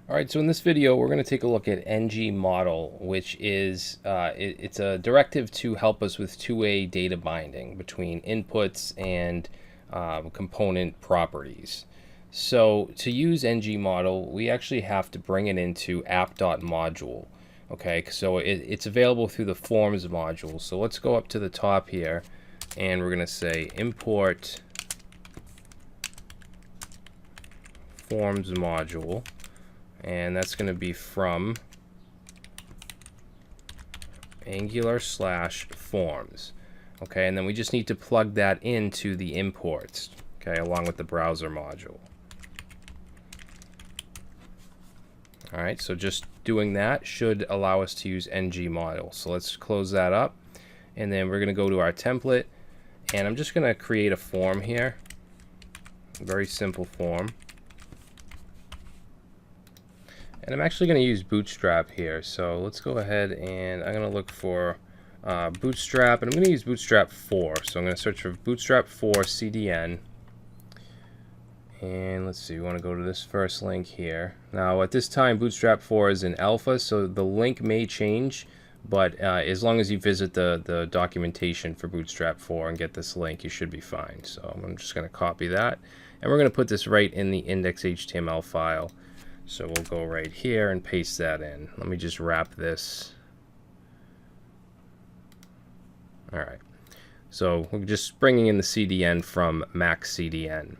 Alright, so in this video we're going to take a look at ngModel, which is it's a directive to help us with two-way data binding between inputs and component properties. So to use ngModel, we actually have to bring it into app.module. Okay, so it's available through the forms module. So let's go up to the top here and we're going to say import forms module. And that's going to be from Angular/forms. Okay, and then we just need to plug that into the imports, okay, along with the browser module. All right, so just doing that should allow us to use ngModel. So let's close that up, and then we're going to go to our template, and I'm just going to create a form here, a very simple form. And I'm actually going to use Bootstrap here. So let's go ahead and I'm going to look for Bootstrap, and I'm going to use Bootstrap 4. So I'm going to search for Bootstrap 4 CDN. And let's see, we want to go to this first link here. Now at this time, Bootstrap 4 is in alpha, so the link may change. But as long as you visit the documentation for Bootstrap 4 and get this link, you should be fine. So I'm just going to copy that. And we're going to put this right in the index.html file. So we'll go right here and paste that in. Let me just wrap this. All right. So we're just bringing in the CDN from MaxCDN.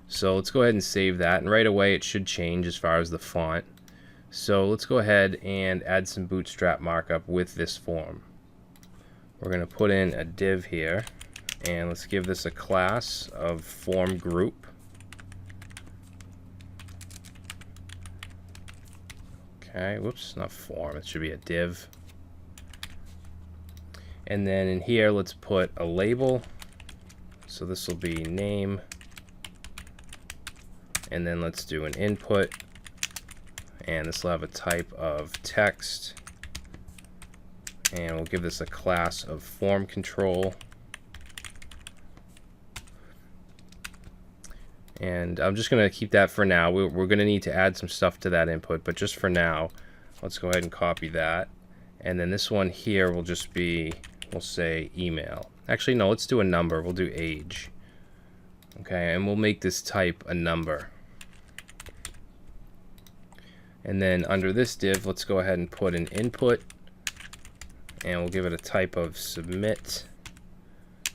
So let's go ahead and save that. And right away it should change as far as the font. So let's go ahead and add some Bootstrap markup with this form. We're going to put in a div here. And let's give this a class of form group. Okay, whoops, not form, it should be a div. And then in here, let's put a label. So this will be name. And then let's do an input. And this will have a type of text. And we'll give this a class of form control. And I'm just going to keep that for now. We're going to need to add some stuff to that input, but just for now, let's go ahead and copy that. And then this one here will just be, we'll say email. Actually, no, let's do a number. We'll do age. Okay, and we'll make this type a number. And then under this div, let's go ahead and put an input. And we'll give it a type of submit.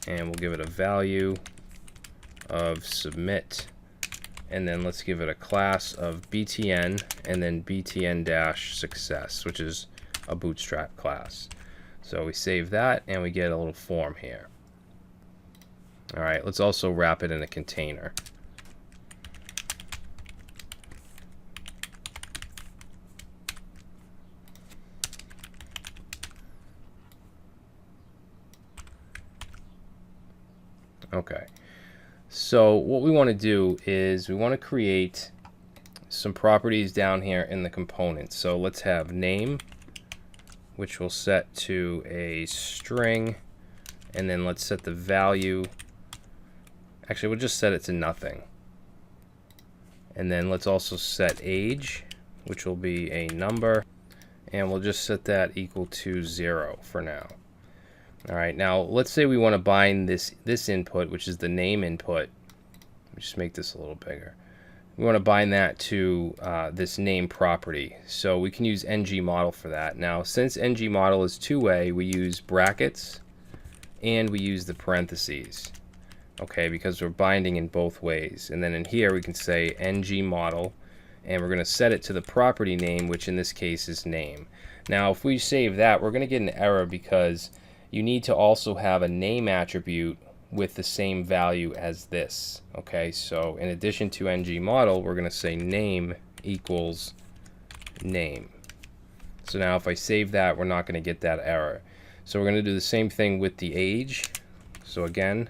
And we'll give it a value of submit. And then let's give it a class of btn and then btn-success, which is a Bootstrap class. So we save that and we get a little form here. All right, let's also wrap it in a container. Okay. So what we want to do is we want to create some properties down here in the components. So let's have name, which we'll set to a string, and then let's set the value. Actually, we'll just set it to nothing. And then let's also set age, which will be a number, and we'll just set that equal to 0 for now. All right, now let's say we want to bind this input, which is the name input. Let me just make this a little bigger. We want to bind that to this name property. So we can use ngModel for that. Now, since ngModel is two-way, we use brackets and we use the parentheses. Okay, because we're binding in both ways. And then in here we can say ngModel, and we're going to set it to the property name, which in this case is name. Now, if we save that, we're going to get an error because you need to also have a name attribute with the same value as this. Okay, so in addition to ngModel, we're going to say name equals name. So now if I save that, we're not going to get that error. So we're going to do the same thing with the age. So again,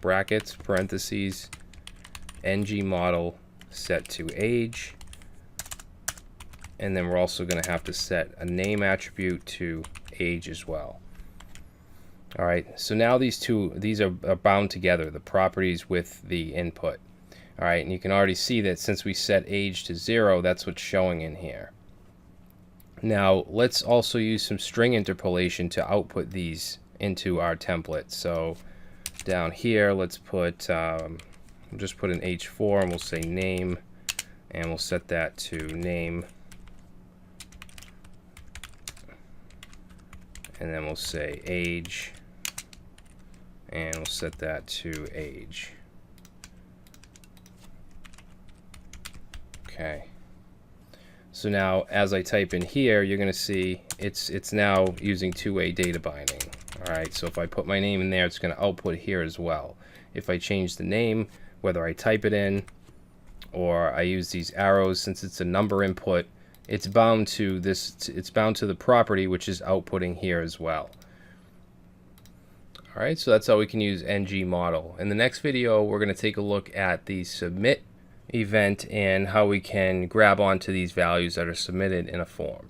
brackets, parentheses, ngModel set to age. And then we're also going to have to set a name attribute to age as well. All right, so now these are bound together, the properties with the input. All right, and you can already see that since we set age to 0, that's what's showing in here. Now let's also use some string interpolation to output these into our template. So down here, let's put we'll just put an H4 and we'll say name, and we'll set that to name, and then we'll say age, and we'll set that to age. Okay. So now as I type in here, you're going to see it's now using two-way data binding. All right, so if I put my name in there, it's going to output here as well. If I change the name, whether I type it in or I use these arrows, since it's a number input, it's bound to this. It's bound to the property, which is outputting here as well. All right, so that's how we can use ngModel. In the next video, we're going to take a look at the submit event and how we can grab onto these values that are submitted in a form.